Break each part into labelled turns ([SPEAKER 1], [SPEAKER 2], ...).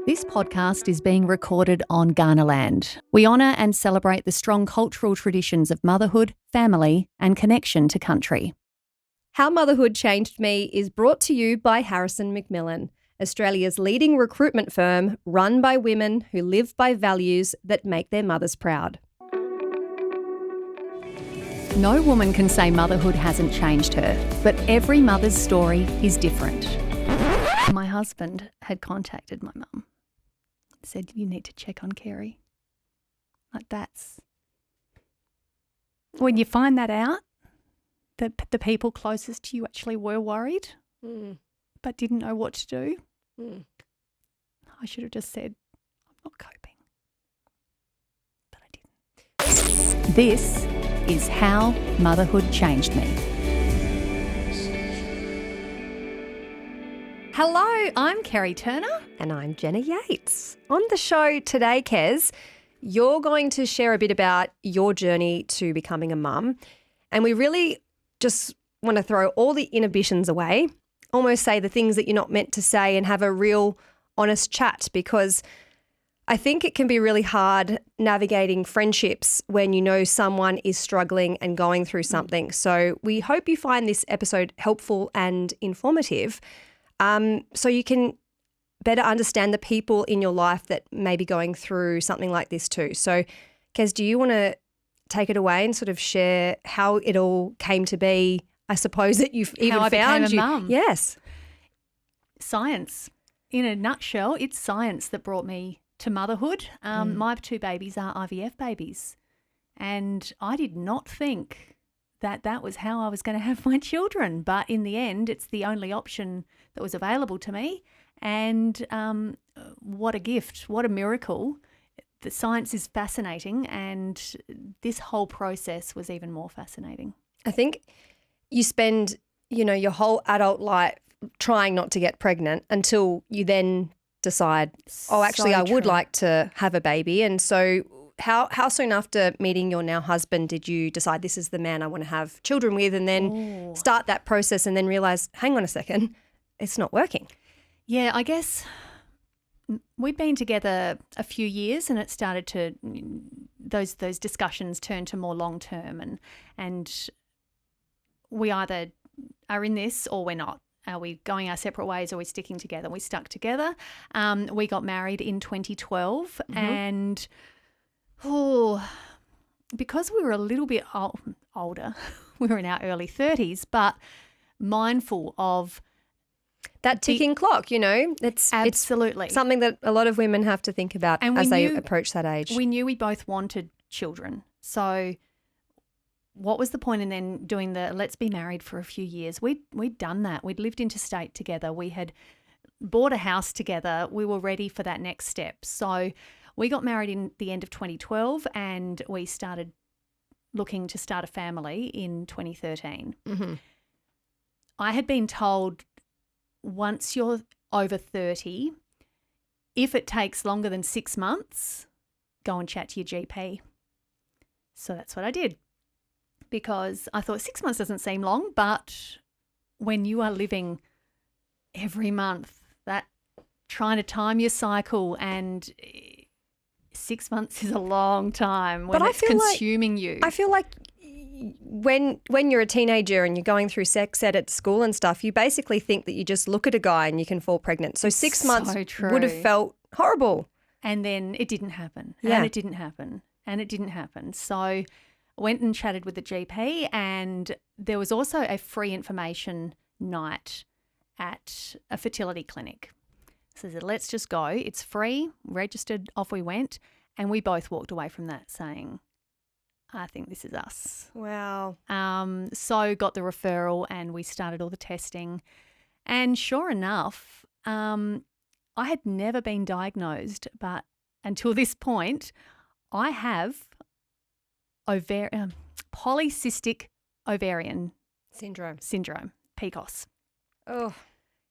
[SPEAKER 1] This podcast is being recorded on Kaurna land. We honour and celebrate the strong cultural traditions of motherhood, family and connection to country.
[SPEAKER 2] How Motherhood Changed Me is brought to you by Harrison Macmillan, Australia's leading recruitment firm run by women who live by values that make their mothers proud.
[SPEAKER 1] No woman can say motherhood hasn't changed her, but every mother's story is different. My husband had contacted my mum, said, "You need to check on Kerrie." Like, that's... When you find that out, that the people closest to you actually were worried, but didn't know what to do. I should have just said, "I'm not coping." But I didn't. This is How Motherhood Changed Me. Hello, I'm Kerrie Turner.
[SPEAKER 2] And I'm Jenna Yates. On the show today, Kez, you're going to share a bit about your journey to becoming a mum. And we really just want to throw all the inhibitions away, almost say the things that you're not meant to say and have a real honest chat, because I think it can be really hard navigating friendships when you know someone is struggling and going through something. So we hope you find this episode helpful and informative, so you can better understand the people in your life that may be going through something like this too. So, Kez, do you want to take it away and sort of share how it all came to be? I suppose that you've even
[SPEAKER 1] How I
[SPEAKER 2] found
[SPEAKER 1] became a mum.
[SPEAKER 2] Yes.
[SPEAKER 1] Science. In a nutshell, it's science that brought me to motherhood. My two babies are IVF babies, and I did not think that was how I was going to have my children. But in the end, it's the only option that was available to me. And what a gift, what a miracle. The science is fascinating, and this whole process was even more fascinating.
[SPEAKER 2] I think you spend, your whole adult life trying not to get pregnant until you then decide, actually, I would like to have a baby. And so how soon after meeting your now husband did you decide this is the man I want to have children with, and then start that process and then realise, hang on a second, it's not working?
[SPEAKER 1] Yeah, I guess we'd been together a few years, and it started to, those discussions turned to more long term, and we either are in this or we're not. Are we going our separate ways, or are we sticking together? We stuck together. We got married in 2012, and because we were a little bit older, we were in our early 30s, but mindful of
[SPEAKER 2] that ticking clock, it's
[SPEAKER 1] absolutely
[SPEAKER 2] it's something that a lot of women have to think about as they approach that age.
[SPEAKER 1] We knew we both wanted children. So what was the point in then doing the let's be married for a few years? We'd done that. We'd lived interstate together. We had bought a house together. We were ready for that next step. So we got married in the end of 2012, and we started looking to start a family in 2013. I had been told, once you're over 30, if it takes longer than 6 months, go and chat to your GP. So that's what I did, because I thought 6 months doesn't seem long, but when you are living every month, that trying to time your cycle, and 6 months is a long time when it's consuming you.
[SPEAKER 2] I feel like when you're a teenager and you're going through sex ed at school and stuff, you basically think that you just look at a guy and you can fall pregnant. So 6 months would have felt horrible.
[SPEAKER 1] And then it didn't happen.
[SPEAKER 2] Yeah.
[SPEAKER 1] And it didn't happen. And it didn't happen. So I went and chatted with the GP, and there was also a free information night at a fertility clinic. So I said, let's just go. It's free. Registered, off we went. And we both walked away from that saying, I think this is us.
[SPEAKER 2] Wow.
[SPEAKER 1] So got the referral, and we started all the testing. And sure enough, I had never been diagnosed, but until this point, I have polycystic ovarian
[SPEAKER 2] syndrome,
[SPEAKER 1] PCOS.
[SPEAKER 2] Oh.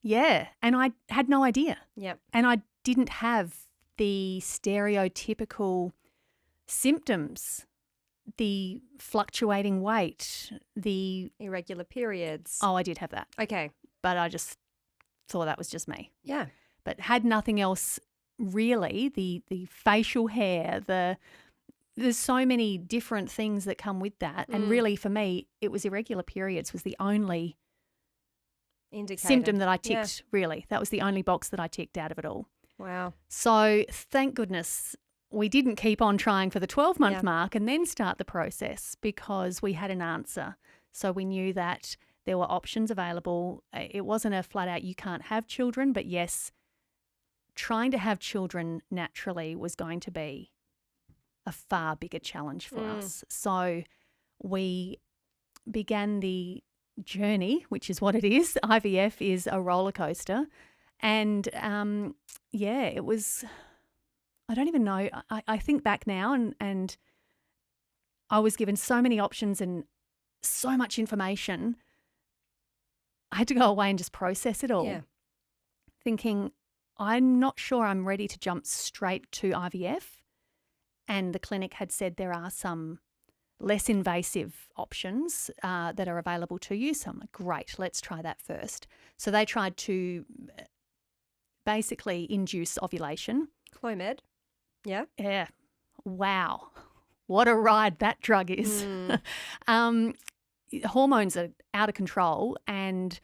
[SPEAKER 1] Yeah, and I had no idea.
[SPEAKER 2] Yep.
[SPEAKER 1] And I didn't have the stereotypical symptoms, the fluctuating weight, the
[SPEAKER 2] irregular periods.
[SPEAKER 1] Oh, I did have that.
[SPEAKER 2] Okay.
[SPEAKER 1] But I just thought that was just me.
[SPEAKER 2] Yeah.
[SPEAKER 1] But had nothing else really the facial hair, there's so many different things that come with that. And really for me, it was irregular periods was the only
[SPEAKER 2] Indicator.
[SPEAKER 1] symptom that I ticked, really. That was the only box that I ticked out of it all.
[SPEAKER 2] Wow.
[SPEAKER 1] So thank goodness we didn't keep on trying for the 12-month mark and then start the process, because we had an answer. So we knew that there were options available. It wasn't a flat out, you can't have children, but yes, trying to have children naturally was going to be a far bigger challenge for us. So we began the journey, which is what it is. IVF is a roller coaster. And it was, I don't even know. I think back now and I was given so many options and so much information. I had to go away and just process it all, thinking, I'm not sure I'm ready to jump straight to IVF. And the clinic had said there are some less invasive options that are available to you. So I'm like, great, let's try that first. So they tried to basically induce ovulation.
[SPEAKER 2] Clomid. Yeah.
[SPEAKER 1] Yeah. Wow. What a ride that drug is. Hormones are out of control, and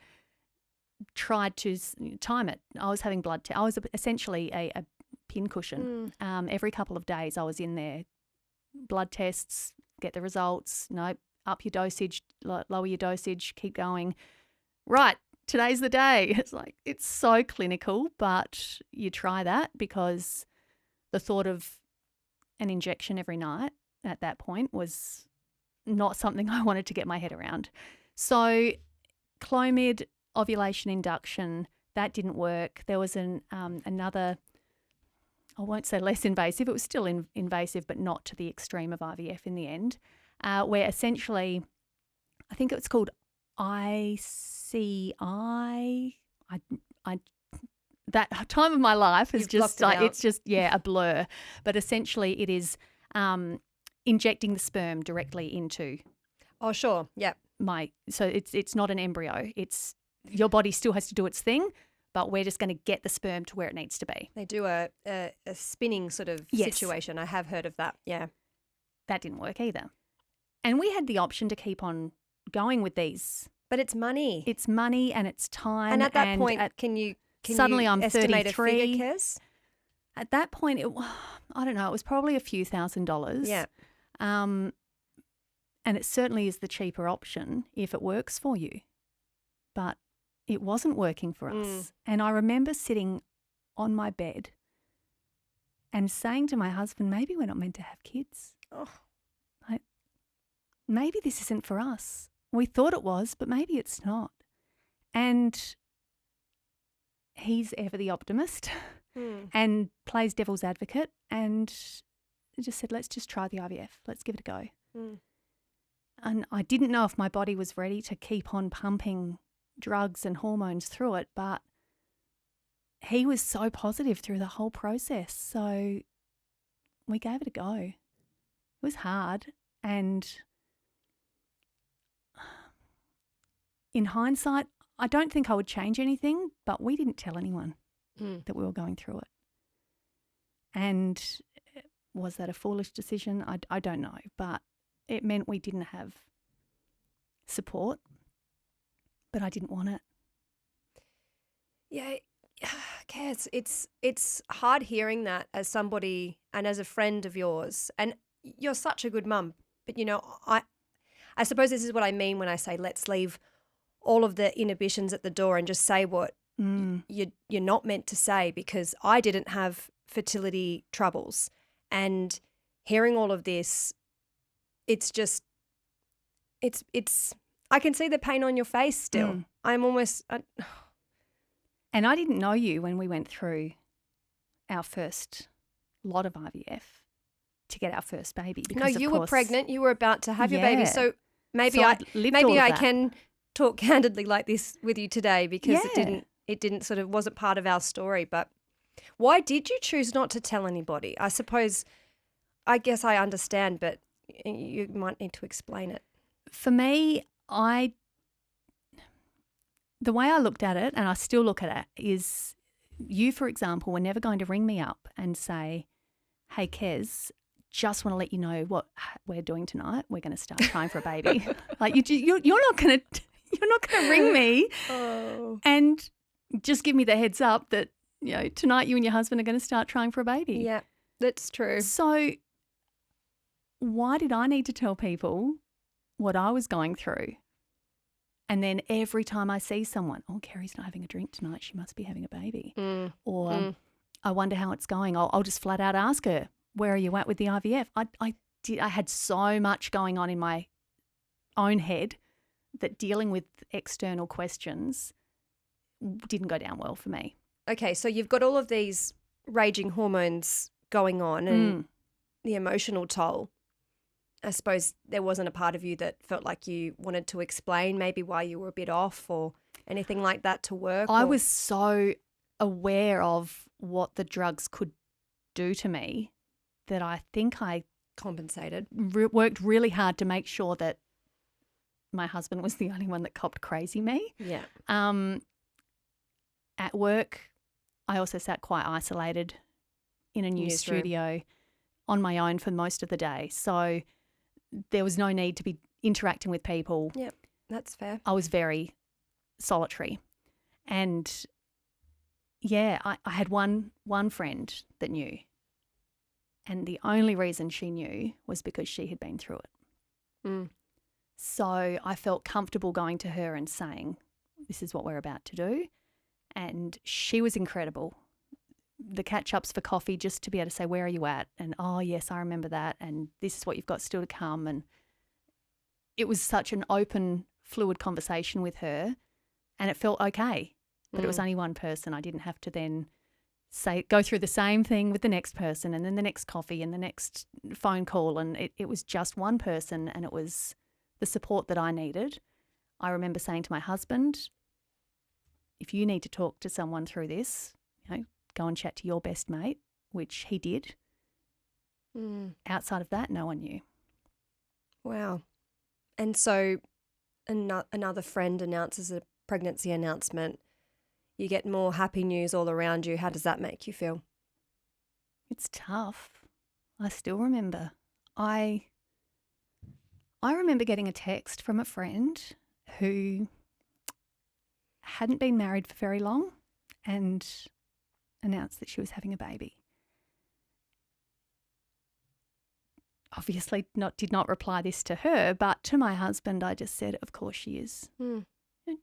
[SPEAKER 1] tried to time it. I was having I was essentially a pincushion. Every couple of days I was in there. Blood tests, get the results. Nope, up your dosage, lower your dosage, keep going. Right, today's the day. It's like, it's so clinical, but you try that because the thought of an injection every night at that point was not something I wanted to get my head around. So Clomid, ovulation induction, that didn't work. There was another, I won't say less invasive, it was still invasive, but not to the extreme of IVF in the end, where essentially, I think it was called ICI. That time of my life is just like, it's just, a blur. But essentially it is injecting the sperm directly into.
[SPEAKER 2] Oh, sure. Yep.
[SPEAKER 1] So it's not an embryo. It's your body still has to do its thing, but we're just going to get the sperm to where it needs to be.
[SPEAKER 2] They do a spinning sort of situation. I have heard of that. Yeah.
[SPEAKER 1] That didn't work either. And we had the option to keep on going with these.
[SPEAKER 2] But it's money.
[SPEAKER 1] It's money and it's time.
[SPEAKER 2] And at that point, can
[SPEAKER 1] suddenly
[SPEAKER 2] you
[SPEAKER 1] I'm
[SPEAKER 2] estimate
[SPEAKER 1] 33.
[SPEAKER 2] A figure, Kez?
[SPEAKER 1] At that point, I don't know, it was probably a few $1,000s.
[SPEAKER 2] Yeah.
[SPEAKER 1] And it certainly is the cheaper option if it works for you. But it wasn't working for us. And I remember sitting on my bed and saying to my husband, maybe we're not meant to have kids.
[SPEAKER 2] Oh.
[SPEAKER 1] Maybe this isn't for us. We thought it was, but maybe it's not. And he's ever the optimist and plays devil's advocate and just said, let's just try the IVF. Let's give it a go. And I didn't know if my body was ready to keep on pumping drugs and hormones through it, but he was so positive through the whole process. So we gave it a go. It was hard, and in hindsight, I don't think I would change anything, but we didn't tell anyone that we were going through it. And was that a foolish decision? I don't know, but it meant we didn't have support, but I didn't want it.
[SPEAKER 2] Yeah, Kaz, it's hard hearing that as somebody and as a friend of yours. And you're such a good mum. But, you know, I suppose this is what I mean when I say let's leave all of the inhibitions at the door and just say what you're not meant to say, because I didn't have fertility troubles. And hearing all of this, it's just, it's I can see the pain on your face still. I'm almost...
[SPEAKER 1] And I didn't know you when we went through our first lot of IVF to get our first baby. Because
[SPEAKER 2] no, you were pregnant. You were about to have your baby. So maybe I can talk candidly like this with you today, because it didn't sort of wasn't part of our story. But why did you choose not to tell anybody? I guess I understand, but you might need to explain it.
[SPEAKER 1] For me, the way I looked at it, and I still look at it, is you, for example, were never going to ring me up and say, hey, Kez, just want to let you know what we're doing tonight. We're going to start trying for a baby. Like you're not going to ring me and just give me the heads up that, tonight you and your husband are going to start trying for a baby.
[SPEAKER 2] Yeah, that's true.
[SPEAKER 1] So why did I need to tell people what I was going through? And then every time I see someone, oh, Kerrie's not having a drink tonight, she must be having a baby. Or I wonder how it's going. I'll just flat out ask her, where are you at with the IVF? I had so much going on in my own head that dealing with external questions didn't go down well for me.
[SPEAKER 2] Okay, so you've got all of these raging hormones going on and the emotional toll. I suppose there wasn't a part of you that felt like you wanted to explain maybe why you were a bit off or anything like that to work?
[SPEAKER 1] I was so aware of what the drugs could do to me that I think I
[SPEAKER 2] compensated.
[SPEAKER 1] Worked really hard to make sure that my husband was the only one that copped crazy me.
[SPEAKER 2] Yeah.
[SPEAKER 1] At work, I also sat quite isolated in a new studio on my own for most of the day. So there was no need to be interacting with people.
[SPEAKER 2] Yeah, that's fair.
[SPEAKER 1] I was very solitary. And, yeah, I had one friend that knew. And the only reason she knew was because she had been through it. So I felt comfortable going to her and saying, this is what we're about to do. And she was incredible. The catch-ups for coffee, just to be able to say, where are you at? And, oh, yes, I remember that. And this is what you've got still to come. And it was such an open, fluid conversation with her. And it felt okay. But it was only one person. I didn't have to then go through the same thing with the next person and then the next coffee and the next phone call. And it was just one person, and it was the support that I needed. I remember saying to my husband, if you need to talk to someone through this, go and chat to your best mate, which he did. Outside of that, no one knew.
[SPEAKER 2] Wow. And so another friend announces a pregnancy announcement. You get more happy news all around you. How does that make you feel?
[SPEAKER 1] It's tough. I still remember. I remember getting a text from a friend who hadn't been married for very long and announced that she was having a baby. Obviously did not reply this to her, but to my husband I just said, of course she is.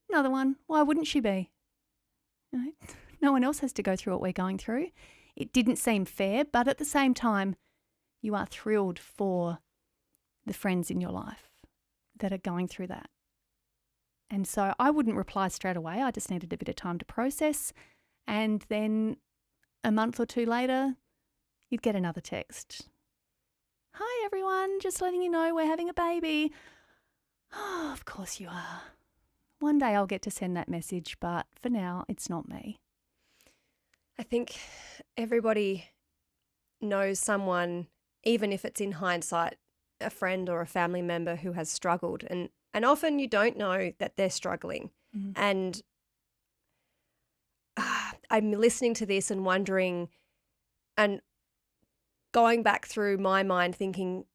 [SPEAKER 1] Another one. Why wouldn't she be? No one else has to go through what we're going through. It didn't seem fair, but at the same time, you are thrilled for the friends in your life that are going through that. And so I wouldn't reply straight away. I just needed a bit of time to process. And then a month or two later, you'd get another text. Hi, everyone. Just letting you know we're having a baby. Oh, of course you are. One day I'll get to send that message, but for now, it's not me.
[SPEAKER 2] I think everybody knows someone, even if it's in hindsight, a friend or a family member who has struggled. And often you don't know that they're struggling. And I'm listening to this and wondering and going back through my mind thinking,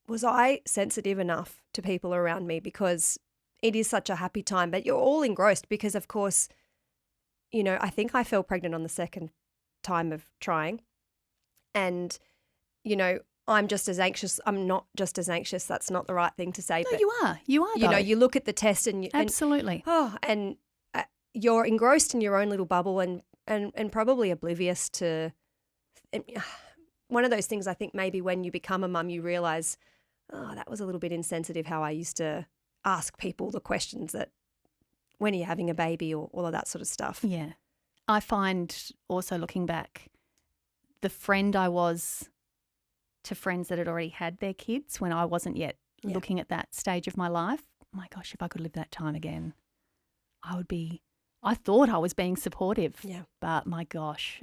[SPEAKER 2] was I sensitive enough to people around me? Because it is such a happy time, but you're all engrossed because, of course, I think I fell pregnant on the second time of trying. And, I'm just as anxious. I'm not just as anxious. That's not the right thing to say.
[SPEAKER 1] No,
[SPEAKER 2] but
[SPEAKER 1] you are. You are, though.
[SPEAKER 2] You look at the test and
[SPEAKER 1] absolutely.
[SPEAKER 2] And you're engrossed in your own little bubble and probably oblivious to one of those things. I think maybe when you become a mum, you realise, that was a little bit insensitive how I used to ask people the questions that when are you having a baby or all of that sort of stuff.
[SPEAKER 1] Yeah. I find also looking back, the friend I was to friends that had already had their kids when I wasn't yet looking at that stage of my life, my gosh, if I could live that time again, I thought I was being supportive.
[SPEAKER 2] Yeah.
[SPEAKER 1] But my gosh,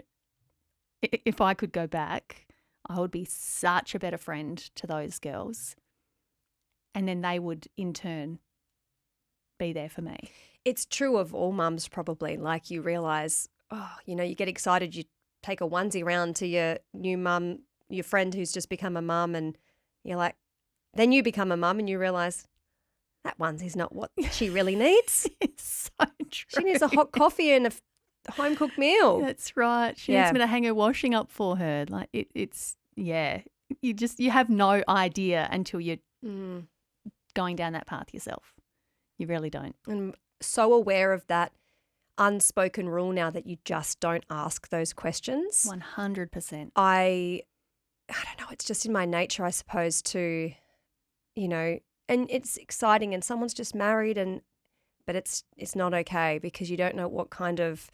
[SPEAKER 1] if I could go back, I would be such a better friend to those girls. And then they would in turn be there for me.
[SPEAKER 2] It's true of all mums probably. Like you realise you get excited, you take a onesie around to your new mum, your friend who's just become a mum, and you're like, then you become a mum and you realise that onesie's not what she really needs.
[SPEAKER 1] It's so true.
[SPEAKER 2] She needs a hot coffee and a home-cooked meal.
[SPEAKER 1] That's right. She needs me to hang her washing up for her. Like it's you have no idea until you're going down that path yourself. You really don't.
[SPEAKER 2] I'm so aware of that unspoken rule now that you just don't ask those questions.
[SPEAKER 1] 100%.
[SPEAKER 2] I don't know, it's just in my nature, I suppose, to, and it's exciting and someone's just married but it's not okay because you don't know what kind of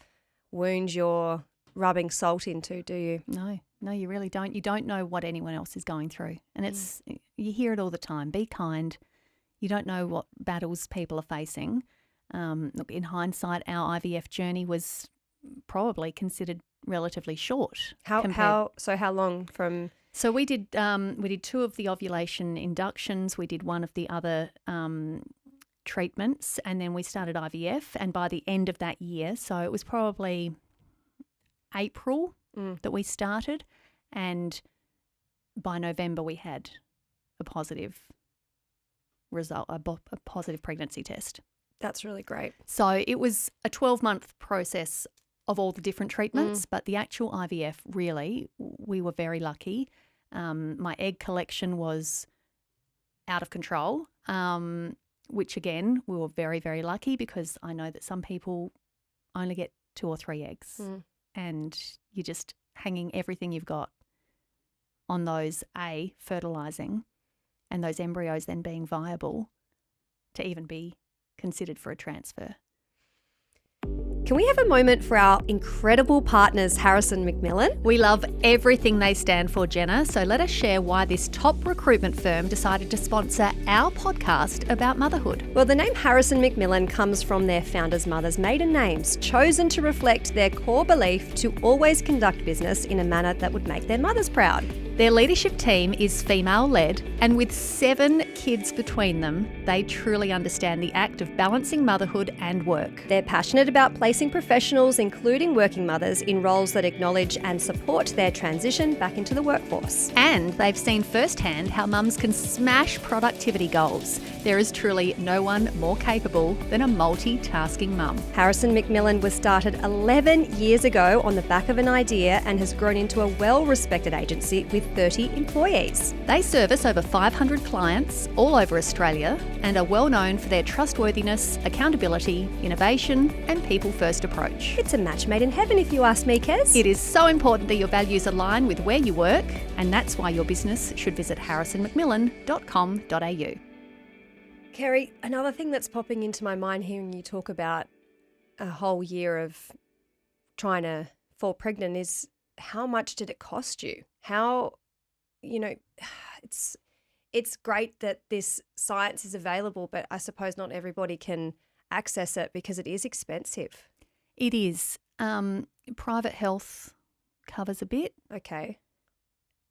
[SPEAKER 2] wound you're rubbing salt into, do you?
[SPEAKER 1] No, you really don't. You don't know what anyone else is going through. And you hear it all the time. Be kind. You don't know what battles people are facing. Look, in hindsight, our IVF journey was probably considered relatively short.
[SPEAKER 2] How long from?
[SPEAKER 1] So we did 2 of the ovulation inductions. We did 1 of the other treatments, and then we started IVF. And by the end of that year, so it was probably April that we started, and by November we had a positive result, a positive pregnancy test.
[SPEAKER 2] That's really great.
[SPEAKER 1] So it was a 12-month process of all the different treatments, but the actual IVF, really, we were very lucky. My egg collection was out of control, which again, we were very, very lucky because I know that some people only get 2 or 3 eggs and you're just hanging everything you've got on those fertilising and those embryos then being viable to even be considered for a transfer.
[SPEAKER 2] Can we have a moment for our incredible partners, Harrison McMillan?
[SPEAKER 1] We love everything they stand for, Jenna, so let us share why this top recruitment firm decided to sponsor our podcast about motherhood.
[SPEAKER 2] Well, the name Harrison McMillan comes from their founders' mothers' maiden names, chosen to reflect their core belief to always conduct business in a manner that would make their mothers proud.
[SPEAKER 1] Their leadership team is female-led, and with 7 kids between them, they truly understand the act of balancing motherhood and work.
[SPEAKER 2] They're passionate about placing professionals, including working mothers, in roles that acknowledge and support their transition back into the workforce.
[SPEAKER 1] And they've seen firsthand how mums can smash productivity goals. There is truly no one more capable than a multitasking mum.
[SPEAKER 2] Harrison McMillan was started 11 years ago on the back of an idea and has grown into a well-respected agency with 30 employees.
[SPEAKER 1] They service over 500 clients all over Australia and are well known for their trustworthiness, accountability, innovation and people-first approach.
[SPEAKER 2] It's a match made in heaven if you ask me, Kez.
[SPEAKER 1] It is so important that your values align with where you work, and that's why your business should visit harrisonmcmillan.com.au.
[SPEAKER 2] Kerrie, another thing that's popping into my mind hearing you talk about a whole year of trying to fall pregnant is how much did it cost you? How, it's great that this science is available, but I suppose not everybody can access it because it is expensive.
[SPEAKER 1] It is. Private health covers a bit.
[SPEAKER 2] Okay.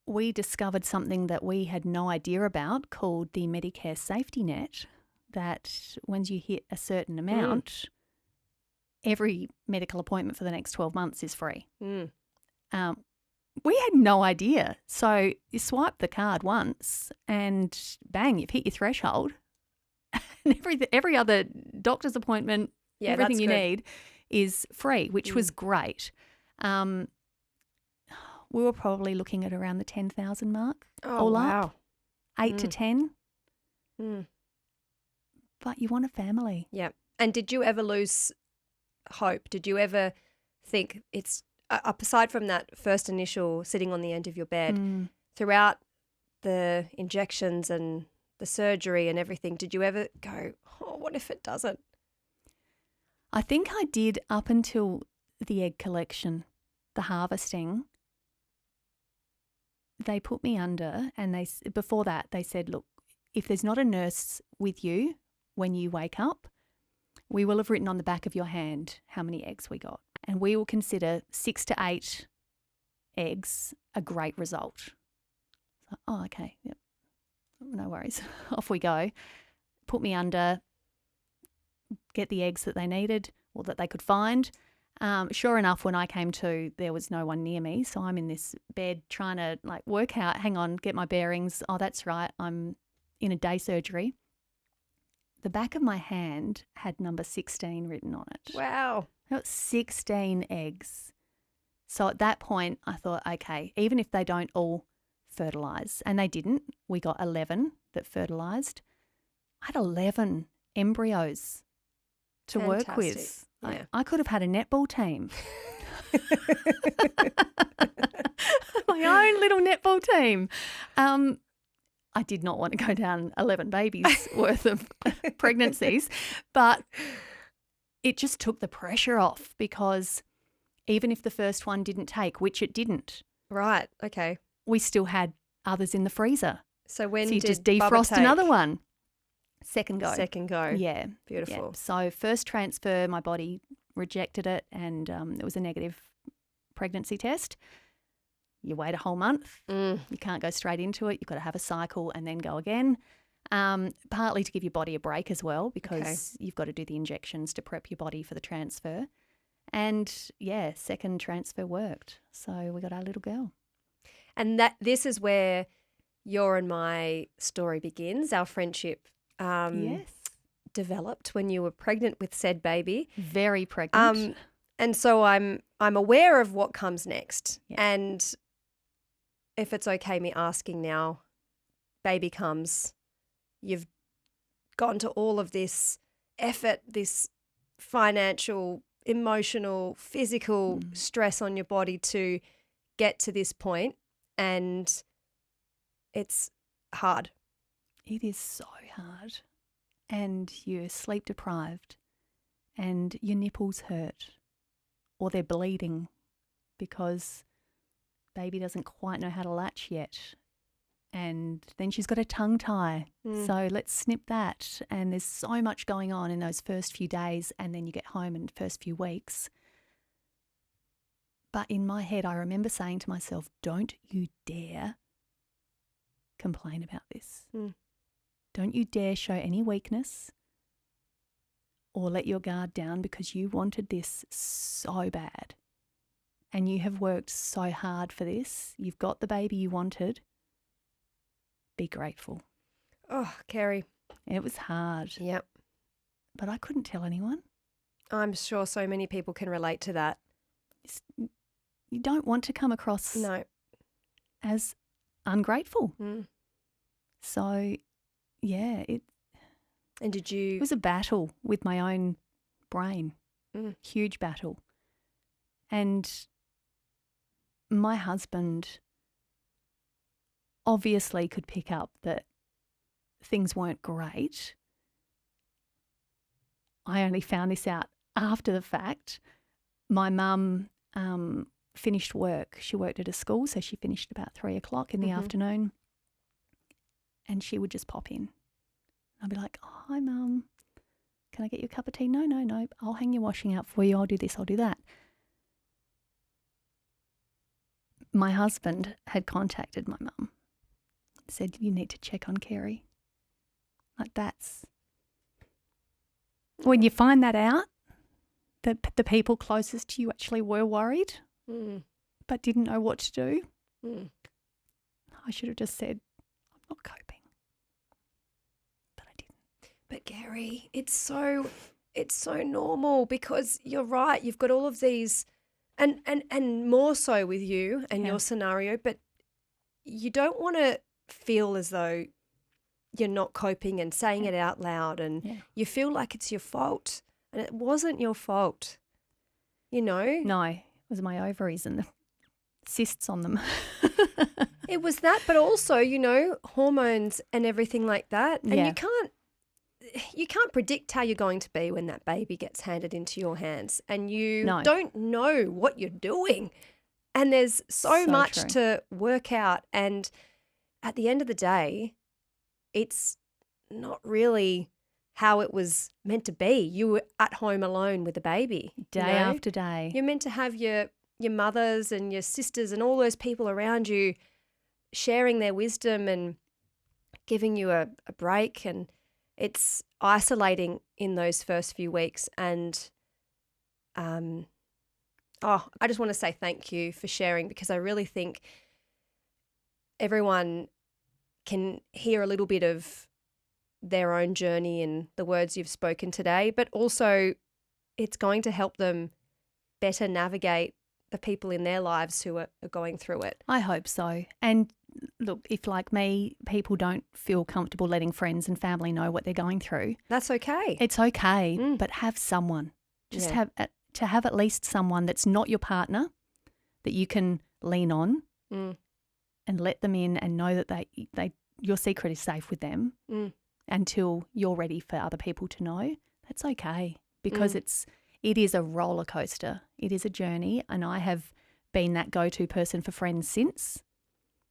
[SPEAKER 1] We discovered something that we had no idea about called the Medicare safety net, that once you hit a certain amount, every medical appointment for the next 12 months is free. We had no idea. So you swipe the card once and bang, you've hit your threshold. And every other doctor's appointment, everything you need is free, which was great. We were probably looking at around the 10,000 mark. All up. 8 to 10. But you want a family.
[SPEAKER 2] Yeah. And did you ever lose hope? Did you ever think it's, aside from that first initial sitting on the end of your bed, throughout the injections and the surgery and everything, did you ever go, oh, what if it doesn't?
[SPEAKER 1] I think I did up until the egg collection, the harvesting. They put me under and before that they said, look, if there's not a nurse with you when you wake up, we will have written on the back of your hand how many eggs we got. And we will consider 6 to 8 eggs a great result. So, oh, okay. Yep. No worries. Off we go. Put me under, get the eggs that they needed or that they could find. Sure enough, when I came to, there was no one near me. So I'm in this bed trying to like work out, hang on, get my bearings. Oh, that's right. I'm in a day surgery. The back of my hand had number 16 written on it.
[SPEAKER 2] Wow.
[SPEAKER 1] I got 16 eggs. So at that point, I thought, okay, even if they don't all fertilise, and they didn't, we got 11 that fertilised. I had 11 embryos to work with.
[SPEAKER 2] Yeah.
[SPEAKER 1] I could have had a netball team. My own little netball team. I did not want to go down 11 babies worth of pregnancies, but it just took the pressure off, because even if the first one didn't take, which it didn't.
[SPEAKER 2] Right. Okay.
[SPEAKER 1] We still had others in the freezer.
[SPEAKER 2] So when
[SPEAKER 1] you
[SPEAKER 2] did
[SPEAKER 1] just
[SPEAKER 2] Bubba
[SPEAKER 1] defrost
[SPEAKER 2] take?
[SPEAKER 1] another one. Second go.
[SPEAKER 2] Second go.
[SPEAKER 1] Yeah.
[SPEAKER 2] Beautiful.
[SPEAKER 1] Yeah. So first transfer, my body rejected it, and it was a negative pregnancy test. You wait a whole month. You can't go straight into it. You've got to have a cycle and then go again. Partly to give your body a break as well, because you've got to do the injections to prep your body for the transfer. And yeah, second transfer worked. So we got our little girl.
[SPEAKER 2] And this is where your and my story begins. Our friendship
[SPEAKER 1] Yes.
[SPEAKER 2] developed when you were pregnant with said baby.
[SPEAKER 1] Very pregnant.
[SPEAKER 2] And so I'm aware of what comes next.
[SPEAKER 1] Yeah.
[SPEAKER 2] And if it's okay me asking now, baby comes, you've gone to all of this effort, this financial, emotional, physical stress on your body to get to this point, and it's hard.
[SPEAKER 1] It is so hard. And you're sleep deprived, and your nipples hurt, or they're bleeding because baby doesn't quite know how to latch yet. And then she's got a tongue tie. So let's snip that. And there's so much going on in those first few days, and then you get home in the first few weeks. But in my head, I remember saying to myself, don't you dare complain about this. Don't you dare show any weakness or let your guard down, because you wanted this so bad. And you have worked so hard for this. You've got the baby you wanted. Be grateful.
[SPEAKER 2] Oh, Kerrie.
[SPEAKER 1] It was hard.
[SPEAKER 2] Yep.
[SPEAKER 1] But I couldn't tell anyone.
[SPEAKER 2] I'm sure so many people can relate to that.
[SPEAKER 1] You don't want to come across as ungrateful. So, yeah, it was a battle with my own brain. Huge battle. And my husband obviously could pick up that things weren't great. I only found this out after the fact. My mum finished work. She worked at a school, so she finished about 3 o'clock in the afternoon, and she would just pop in. I'd be like, oh, hi, Mum. Can I get you a cup of tea? No. I'll hang your washing out for you. I'll do this, I'll do that. My husband had contacted my mum, said, you need to check on Kerrie. Like, that's... When you find that out, that the people closest to you actually were worried but didn't know what to do, I should have just said, I'm not coping. But I didn't.
[SPEAKER 2] But Kerrie, it's so normal, because you're right. You've got all of these, and more so with you and your scenario, but you don't want to feel as though you're not coping and saying it out loud, and you feel like it's your fault, and it wasn't your fault, you know?
[SPEAKER 1] No, it was my ovaries and the cysts on them.
[SPEAKER 2] It was that, but also, you know, hormones and everything like that. And you can't predict how you're going to be when that baby gets handed into your hands, and you don't know what you're doing. And there's so much to work out. And at the end of the day, it's not really how it was meant to be. You were at home alone with a baby.
[SPEAKER 1] Day after day.
[SPEAKER 2] You're meant to have your mothers and your sisters and all those people around you sharing their wisdom and giving you a break. And it's isolating in those first few weeks. And Oh, I just want to say thank you for sharing, because I really think everyone can hear a little bit of their own journey in the words you've spoken today, but also it's going to help them better navigate the people in their lives who are going through it.
[SPEAKER 1] I hope so. And look, if like me, people don't feel comfortable letting friends and family know what they're going through,
[SPEAKER 2] That's okay.
[SPEAKER 1] it's okay, but have someone. Just
[SPEAKER 2] Yeah.
[SPEAKER 1] have at least someone that's not your partner that you can lean on and let them in and know that your secret is safe with them until you're ready for other people to know. That's okay, because it is a roller coaster. It is a journey, and I have been that go-to person for friends since.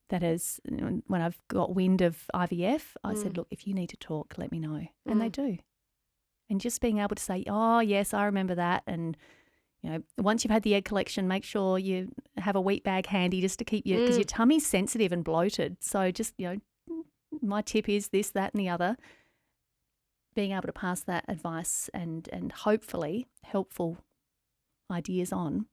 [SPEAKER 1] That is, when I've got wind of IVF, I said, look, if you need to talk, let me know. And they do. And just being able to say, oh, yes, I remember that. And, once you've had the egg collection, make sure you have a wheat bag handy just to keep you, because your tummy's sensitive and bloated. So just, my tip is this, that, and the other. Being able to pass that advice and hopefully helpful ideas on,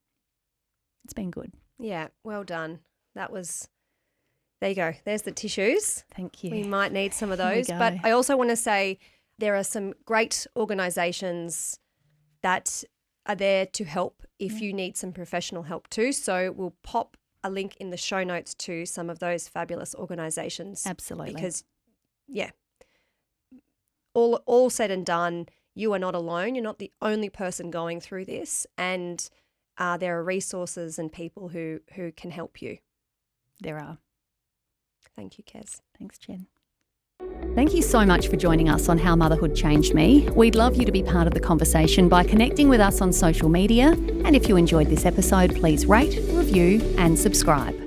[SPEAKER 1] it's been good.
[SPEAKER 2] Yeah, well done. There you go. There's the tissues.
[SPEAKER 1] Thank you.
[SPEAKER 2] We might need some of
[SPEAKER 1] Here we
[SPEAKER 2] those.
[SPEAKER 1] go.
[SPEAKER 2] But I also want to say there are some great organisations that are there to help if you need some professional help too. So we'll pop a link in the show notes to some of those fabulous organisations.
[SPEAKER 1] Absolutely.
[SPEAKER 2] Because, all said and done, you are not alone. You're not the only person going through this, and there are resources and people who can help you.
[SPEAKER 1] There are.
[SPEAKER 2] Thank you, Kez.
[SPEAKER 1] Thanks, Jen. Thank you so much for joining us on How Motherhood Changed Me. We'd love you to be part of the conversation by connecting with us on social media. And if you enjoyed this episode, please rate, review and subscribe.